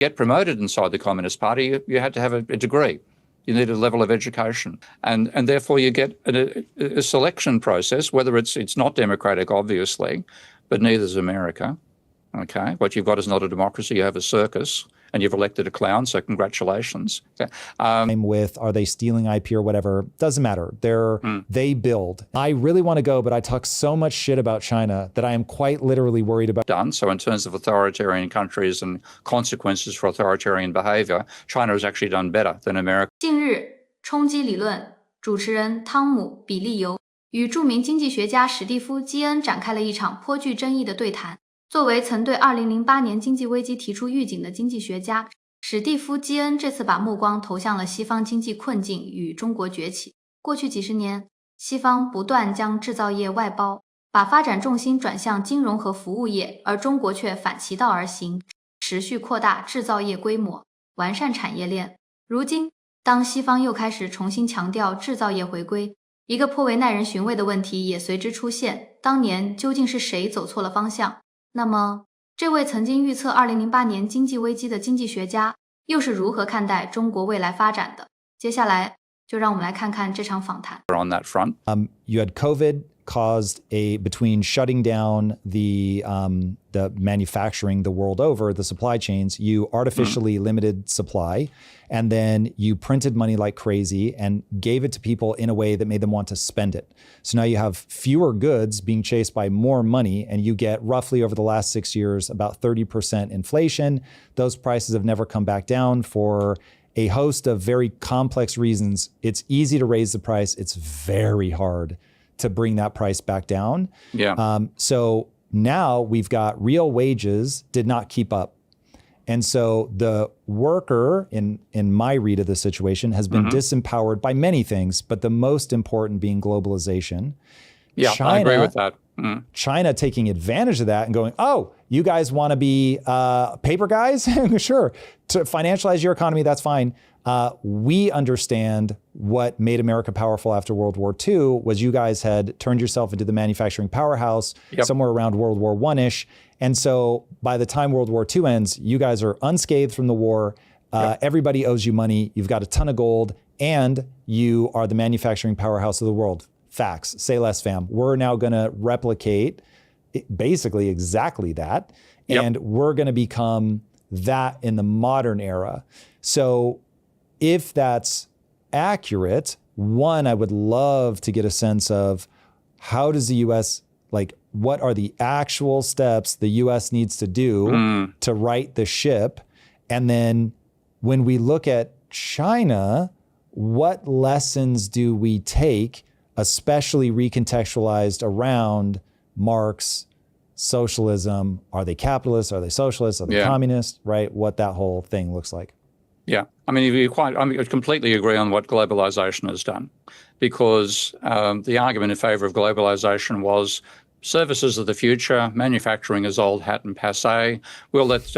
Get promoted inside the Communist Party, you had to have a degree. You need a level of education. And therefore you get a selection process, whether it's not democratic, obviously, but neither is America. Okay, what you've got is not a democracy, you have a circus, and you've elected a clown, so congratulations. Okay. With are they stealing IP or whatever, doesn't matter. They build. I really want to go, but I talk so much shit about China that I am quite literally worried about. Done. So in terms of authoritarian countries and consequences for authoritarian behavior, China has actually done better than America. 近日，冲击理论主持人汤姆·比利尤与著名经济学家史蒂夫·基恩展开了一场颇具争议的对谈。作为曾对2008年经济危机提出预警的经济学家，史蒂夫·基恩这次把目光投向了西方经济困境与中国崛起。过去几十年，西方不断将制造业外包，把发展重心转向金融和服务业，而中国却反其道而行，持续扩大制造业规模，完善产业链。如今，当西方又开始重新强调制造业回归，一个颇为耐人寻味的问题也随之出现：当年究竟是谁走错了方向？那么，这位曾经预测2008年经济危机的经济学家又是如何看待中国未来发展的？接下来，就让我们来看看这场访谈。On that front, you had COVID caused between shutting down the manufacturing the world over, the supply chains, you artificially limited supply, and then you printed money like crazy and gave it to people in a way that made them want to spend it. So now you have fewer goods being chased by more money, and you get roughly over the last 6 years about 30% inflation. Those prices have never come back down for a host of very complex reasons. It's easy to raise the price. It's very hard to bring that price back down. Yeah. So now we've got real wages did not keep up. And so the worker, in my read of the situation, has been disempowered by many things, but the most important being globalization. Yeah, China, I agree with that. China taking advantage of that and going, oh, you guys want to be paper guys? Sure. To financialize your economy, that's fine. We understand what made America powerful after World War II was you guys had turned yourself into the manufacturing powerhouse somewhere around World War I-ish. And so by the time World War II ends, you guys are unscathed from the war. Everybody owes you money. You've got a ton of gold, and you are the manufacturing powerhouse of the world. Facts. Say less, fam. We're now going to replicate basically exactly that. And we're going to become that in the modern era. So if that's accurate, one, I would love to get a sense of how does the U.S., like, what are the actual steps the U.S. needs to do to right the ship? And then when we look at China, what lessons do we take, especially recontextualized around Marx, socialism? Are they capitalists? Are they socialists? Are they communists? Right? What that whole thing looks like. Yeah, I mean, I completely agree on what globalization has done, because the argument in favor of globalization was services of the future, manufacturing is old hat and passé. We'll let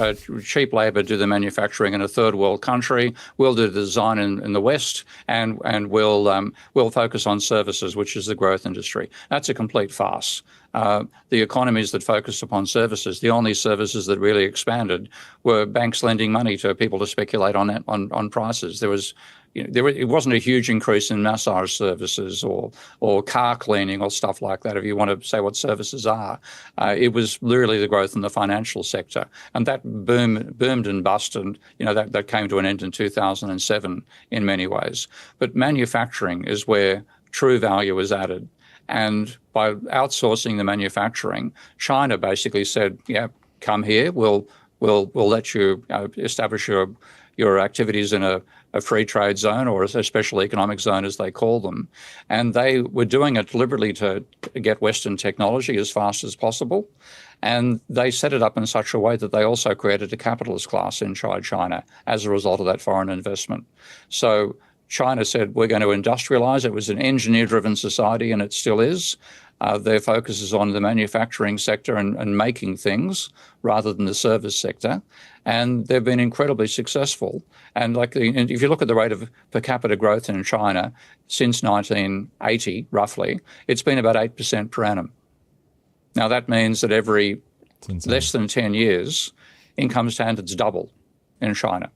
cheap labor do the manufacturing in a third world country. We'll do the design in the West, and we'll focus on services, which is the growth industry. That's a complete farce. The economies that focused upon services, the only services that really expanded were banks lending money to people to speculate on prices. There was, it wasn't a huge increase in massage services or car cleaning or stuff like that, if you want to say what services are. It was literally the growth in the financial sector. And that boomed and busted, that came to an end in 2007 in many ways. But manufacturing is where true value is added. And by outsourcing the manufacturing, China basically said, yeah, come here, we'll let you establish your activities in a free trade zone, or a special economic zone, as they call them. And they were doing it deliberately to get Western technology as fast as possible. And they set it up in such a way that they also created a capitalist class inside China as a result of that foreign investment. So China said, we're going to industrialize. It was an engineer-driven society, and it still is. Their focus is on the manufacturing sector and making things rather than the service sector. And they've been incredibly successful. And if you look at the rate of per capita growth in China since 1980, roughly, it's been about 8% per annum. Now, that means that every less than 10 years, income standards double. in China.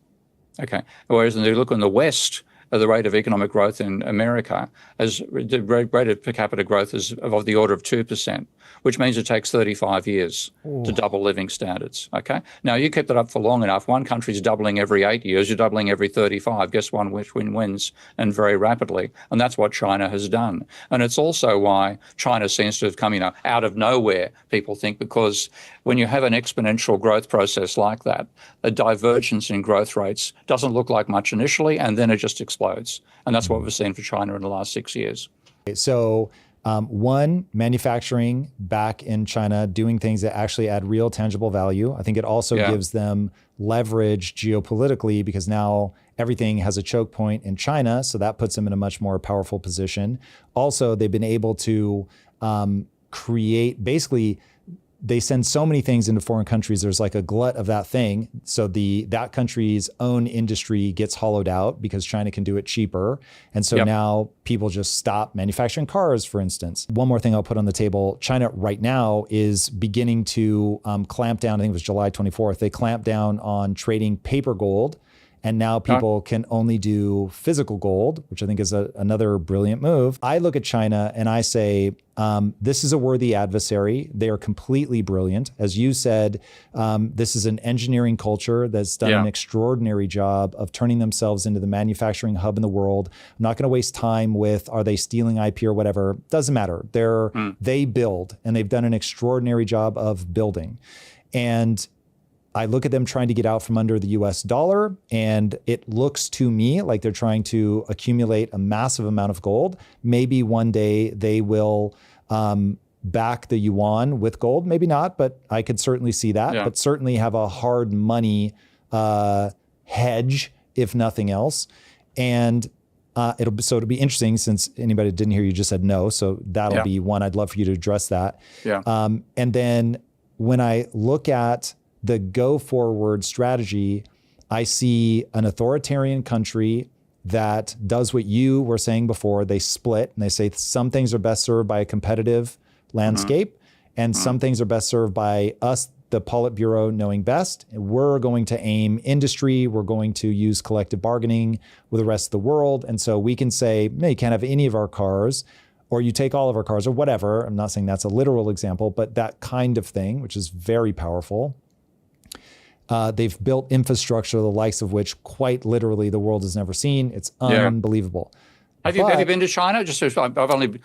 Okay. Whereas when you look in the West, the rate of economic growth in America, the rate of per capita growth is of the order of 2%, which means it takes 35 years to double living standards. Okay. Now, you keep that up for long enough. One country's doubling every 8 years. You're doubling every 35. Guess which wins, and very rapidly. And that's what China has done. And it's also why China seems to have come, out of nowhere, people think, because when you have an exponential growth process like that, a divergence in growth rates doesn't look like much initially, and then it just explodes. And that's what we've seen for China in the last 6 years. So one, manufacturing back in China, doing things that actually add real tangible value. I think it also gives them leverage geopolitically, because now everything has a choke point in China. So that puts them in a much more powerful position. Also, they've been able to create, basically, they send so many things into foreign countries. There's like a glut of that thing. So that country's own industry gets hollowed out because China can do it cheaper. And so now people just stop manufacturing cars, for instance. One more thing I'll put on the table. China right now is beginning to clamp down. I think it was July 24th. They clamped down on trading paper gold. And now people can only do physical gold, which I think is another brilliant move. I look at China and I say, this is a worthy adversary. They are completely brilliant. As you said, this is an engineering culture that's done an extraordinary job of turning themselves into the manufacturing hub in the world. I'm not going to waste time with, are they stealing IP or whatever? Doesn't matter. They build, and they've done an extraordinary job of building. And I look at them trying to get out from under the US dollar, and it looks to me like they're trying to accumulate a massive amount of gold. Maybe one day they will back the yuan with gold, maybe not, but I could certainly see that, but certainly have a hard money hedge, if nothing else. And it'll be interesting, since anybody that didn't hear you just said no. So that'll be one. I'd love for you to address that. And then when I look at the go forward strategy, I see an authoritarian country that does what you were saying before. They split, and they say some things are best served by a competitive landscape, and some things are best served by us, the Politburo, knowing best. And we're going to aim industry. We're going to use collective bargaining with the rest of the world. And so we can say, no, you can't have any of our cars, or you take all of our cars, or whatever. I'm not saying that's a literal example, but that kind of thing, which is very powerful. They've built infrastructure, the likes of which quite literally the world has never seen. It's unbelievable. Have you been to China?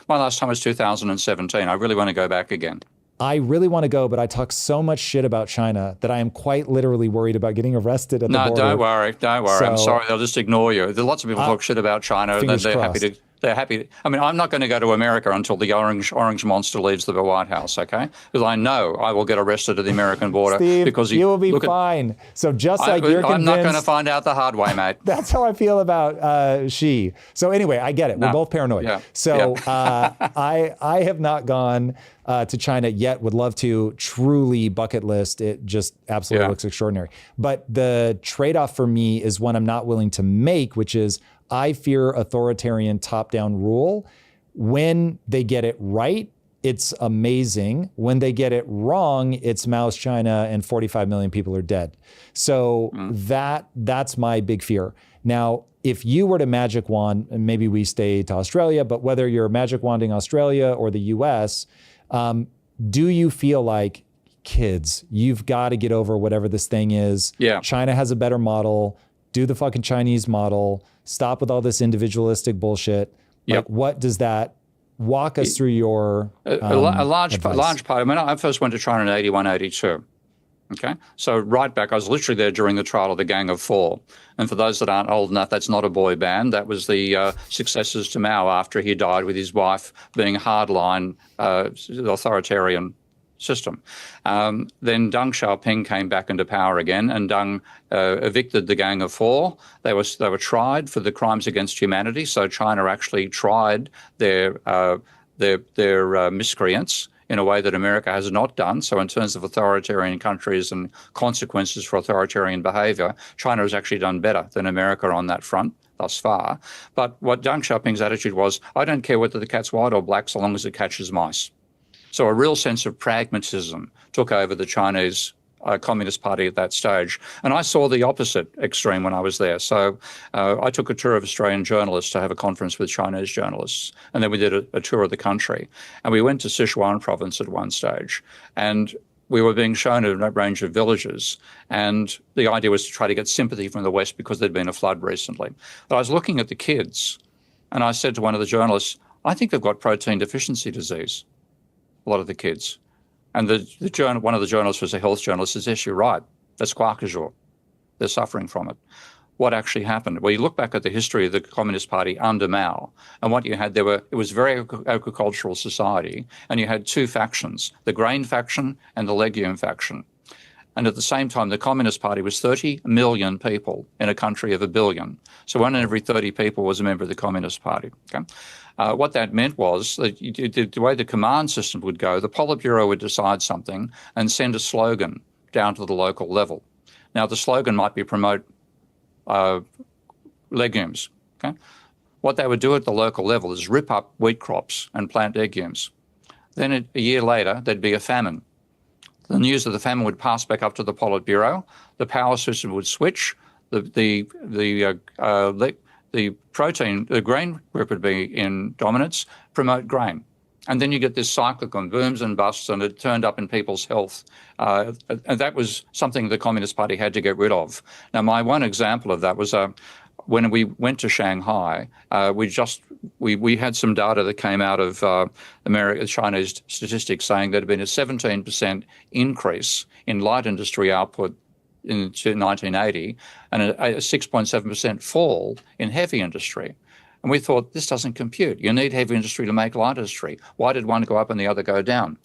My last time was 2017. I really want to go back again. I really want to go, but I talk so much shit about China that I am quite literally worried about getting arrested at the border. No, don't worry. I'm sorry. They'll just ignore you. There are lots of people talk shit about China, and they're happy. I mean, I'm not going to go to America until the orange monster leaves the White House, okay? Because I know I will get arrested at the American border. Steve, because you will be fine. So just like you're convinced. I'm not going to find out the hard way, mate. That's how I feel about Xi. So anyway, I get it. We're both paranoid. So I have not gone to China yet. Would love to. Truly bucket list. It just absolutely looks extraordinary. But the trade-off for me is one I'm not willing to make, which is, I fear authoritarian top-down rule. When they get it right, it's amazing. When they get it wrong, it's Mao's China and 45 million people are dead. So that's my big fear. Now, if you were to magic wand, and maybe we stay to Australia, but whether you're magic wanding Australia or the US, do you feel like, kids, you've got to get over whatever this thing is? China has a better model. Do the fucking Chinese model. Stop with all this individualistic bullshit. Like, what does that, walk us through your a large part. I mean, I first went to China in 81, 82. Okay. So right back, I was literally there during the trial of the Gang of Four. And for those that aren't old enough, that's not a boy band. That was the successors to Mao after he died, with his wife being hardline authoritarian system. Then Deng Xiaoping came back into power again, and Deng evicted the Gang of Four. They were tried for the crimes against humanity. So China actually tried their miscreants in a way that America has not done. So in terms of authoritarian countries and consequences for authoritarian behavior, China has actually done better than America on that front thus far. But what Deng Xiaoping's attitude was, I don't care whether the cat's white or black, so long as it catches mice. So a real sense of pragmatism took over the Chinese Communist Party at that stage. And I saw the opposite extreme when I was there. So I took a tour of Australian journalists to have a conference with Chinese journalists. And then we did a tour of the country. And we went to Sichuan province at one stage. And we were being shown a range of villages. And the idea was to try to get sympathy from the West because there'd been a flood recently. But I was looking at the kids and I said to one of the journalists, I think they've got protein deficiency disease, a lot of the kids. And one of the journalists was a health journalist, says, yes, you're right. That's quackajour. They're suffering from it. What actually happened? Well, you look back at the history of the Communist Party under Mao, and what you had it was very agricultural society, and you had two factions, the grain faction and the legume faction. And at the same time, the Communist Party was 30 million people in a country of 1 billion. So 1 in every 30 people was a member of the Communist Party. Okay? What that meant was that the way the command system would go, the Politburo would decide something and send a slogan down to the local level. Now, the slogan might be promote legumes. Okay? What they would do at the local level is rip up wheat crops and plant legumes. Then a year later, there'd be a famine. The news of the famine would pass back up to the Politburo. The power system would switch. The grain group would be in dominance, promote grain. And then you get this cyclical booms and busts, and it turned up in people's health. And that was something the Communist Party had to get rid of. Now, my one example of that was when we went to Shanghai, we had some data that came out of Chinese statistics saying there had been a 17% increase in light industry output in 1980 and a 6.7% fall in heavy industry. And we thought, this doesn't compute. You need heavy industry to make light industry. Why did one go up and the other go down?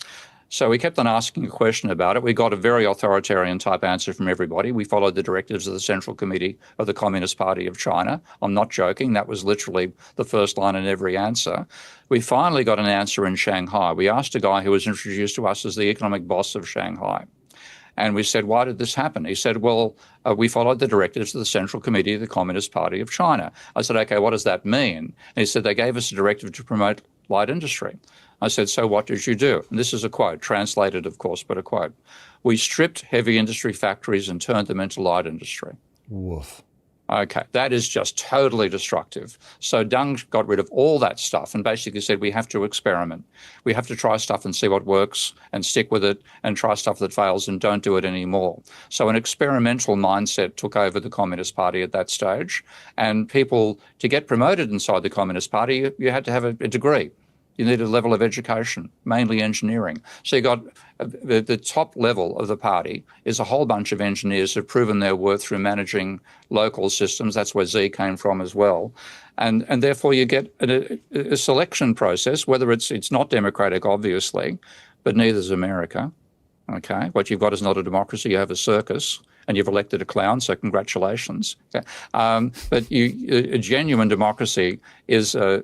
So we kept on asking a question about it. We got a very authoritarian type answer from everybody. We followed the directives of the Central Committee of the Communist Party of China. I'm not joking. That was literally the first line in every answer. We finally got an answer in Shanghai. We asked a guy who was introduced to us as the economic boss of Shanghai. And we said, why did this happen? He said, well, we followed the directives of the Central Committee of the Communist Party of China. I said, okay, what does that mean? And he said, they gave us a directive to promote light industry. I said, so what did you do? And this is a quote, translated, of course, but a quote. We stripped heavy industry factories and turned them into light industry. Woof. Okay, that is just totally destructive. So Deng got rid of all that stuff and basically said we have to experiment. We have to try stuff and see what works and stick with it and try stuff that fails and don't do it anymore. So an experimental mindset took over the Communist Party at that stage. And people, to get promoted inside the Communist Party, you had to have a degree. You need a level of education, mainly engineering. So you got the top level of the party is a whole bunch of engineers who've proven their worth through managing local systems. That's where Z came from as well. And therefore you get a selection process, whether it's not democratic, obviously, but neither is America. Okay, what you've got is not a democracy, you have a circus. And you've elected a clown, so congratulations. Okay. But a genuine democracy is a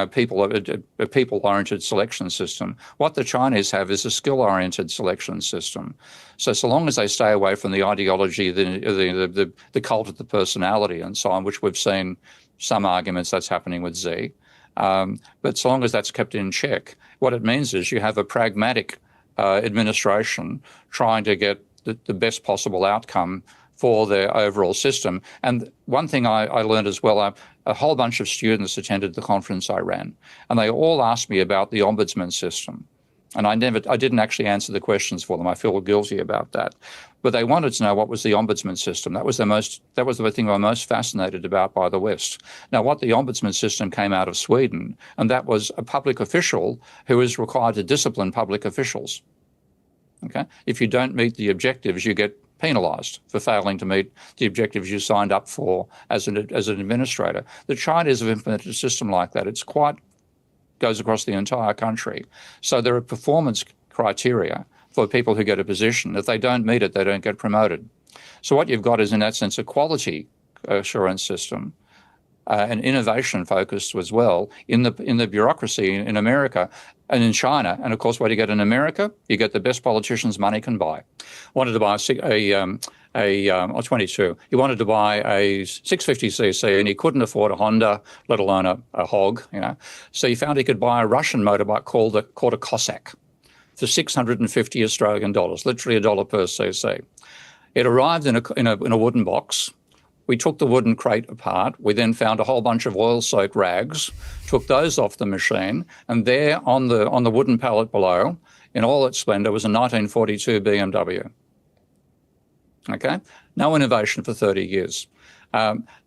people-oriented selection system. What the Chinese have is a skill-oriented selection system. So long as they stay away from the ideology, the cult of the personality and so on, which we've seen some arguments that's happening with Z, but so long as that's kept in check, what it means is you have a pragmatic administration trying to get the best possible outcome for their overall system. And one thing I learned as well, a whole bunch of students attended the conference I ran, and they all asked me about the ombudsman system. And I didn't actually answer the questions for them. I feel guilty about that. But they wanted to know what was the ombudsman system. That was the thing I'm most fascinated about by the West. Now, what the ombudsman system came out of Sweden, and that was a public official who is required to discipline public officials. Okay? If you don't meet the objectives, you get penalised for failing to meet the objectives you signed up for as an administrator. The Chinese have implemented a system like that. It's goes across the entire country. So there are performance criteria for people who get a position. If they don't meet it, they don't get promoted. So what you've got is, in that sense, a quality assurance system, and innovation focused as well in the bureaucracy in America and in China. And of course, what you get in America, you get the best politicians money can buy. Wanted to buy a 22. He wanted to buy a 650cc, and he couldn't afford a Honda, let alone a Hog. So he found he could buy a Russian motorbike called a Cossack for 650 Australian dollars, literally a dollar per cc. It arrived in a wooden box. We took the wooden crate apart. We then found a whole bunch of oil-soaked rags, took those off the machine, and there on the wooden pallet below, in all its splendour, was a 1942 BMW. Okay, no innovation for 30 years.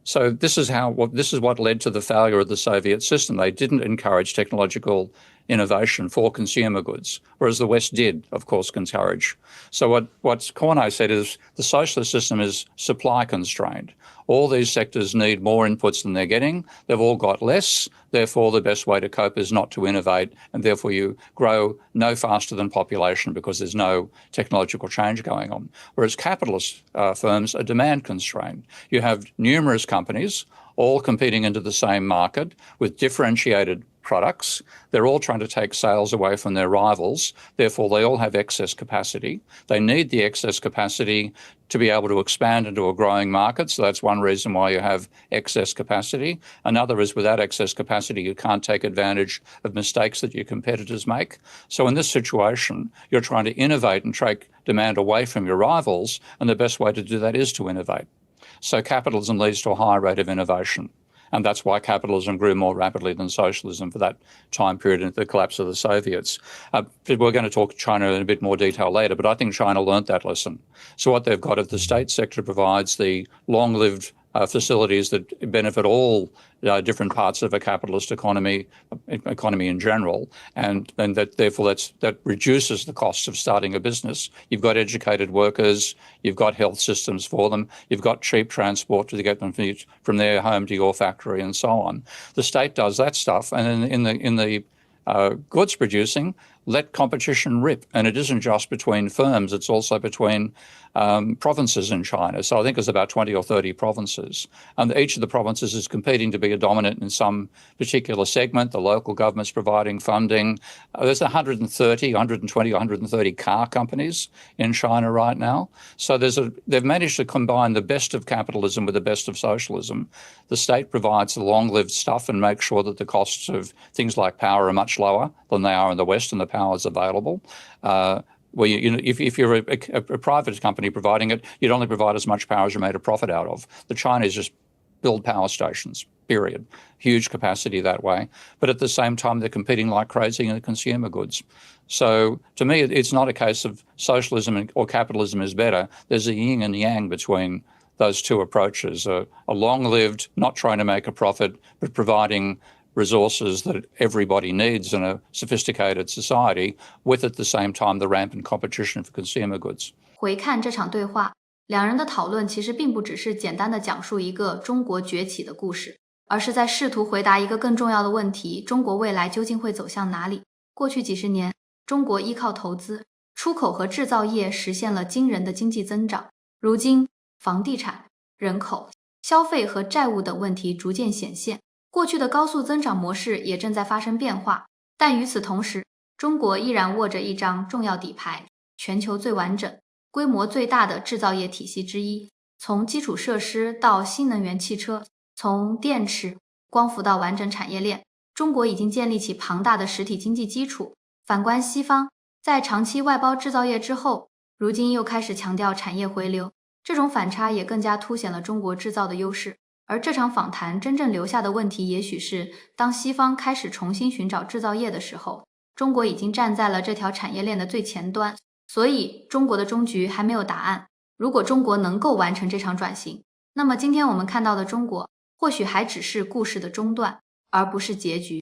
So this is what led to the failure of the Soviet system. They didn't encourage technological innovation for consumer goods, whereas the West did, of course, encourage. So what Cornay said is the socialist system is supply constrained. All these sectors need more inputs than they're getting. They've all got less. Therefore, the best way to cope is not to innovate, and therefore you grow no faster than population because there's no technological change going on. Whereas capitalist firms are demand constrained. You have numerous companies all competing into the same market with differentiated products. They're all trying to take sales away from their rivals. Therefore, they all have excess capacity. They need the excess capacity to be able to expand into a growing market. So that's one reason why you have excess capacity. Another is without excess capacity, you can't take advantage of mistakes that your competitors make. So in this situation, you're trying to innovate and take demand away from your rivals. And the best way to do that is to innovate. So capitalism leads to a higher rate of innovation. And that's why capitalism grew more rapidly than socialism for that time period at the collapse of the Soviets. We're going to talk China in a bit more detail later, but I think China learnt that lesson. So what they've got is the state sector provides the long-lived facilities that benefit all different parts of a capitalist economy in general, and that therefore that reduces the costs of starting a business. You've got educated workers, you've got health systems for them, you've got cheap transport to get them from their home to your factory, and so on. The state does that stuff, and in the goods producing, let competition rip. And it isn't just between firms, it's also between provinces in China. So I think there's about 20 or 30 provinces. And each of the provinces is competing to be a dominant in some particular segment. The local government's providing funding. There's 120, 130 car companies in China right now. So they've managed to combine the best of capitalism with the best of socialism. The state provides the long-lived stuff and makes sure that the costs of things like power are much lower than they are in the West, and the power is available. Where if you're a private company providing it, you'd only provide as much power as you made a profit out of. The Chinese just build power stations, period. Huge capacity that way. But at the same time, they're competing like crazy in the consumer goods. So to me, it's not a case of socialism or capitalism is better. There's a yin and yang between those two approaches, a long-lived, not trying to make a profit, but providing resources that everybody needs in a sophisticated society, with at the same time the rampant competition for consumer goods. 回看这场对话，两人的讨论其实并不只是简单的讲述一个中国崛起的故事，而是在试图回答一个更重要的问题：中国未来究竟会走向哪里？过去几十年，中国依靠投资、出口和制造业实现了惊人的经济增长。如今，房地产、人口、消费和债务等问题逐渐显现。过去的高速增长模式也正在发生变化，但与此同时，中国依然握着一张重要底牌，全球最完整、规模最大的制造业体系之一。从基础设施到新能源汽车，从电池、光伏到完整产业链，中国已经建立起庞大的实体经济基础。反观西方，在长期外包制造业之后，如今又开始强调产业回流，这种反差也更加凸显了中国制造的优势。而这场访谈真正留下的问题，也许是当西方开始重新寻找制造业的时候，中国已经站在了这条产业链的最前端。所以中国的终局还没有答案。如果中国能够完成这场转型，那么今天我们看到的中国或许还只是故事的中段，而不是结局。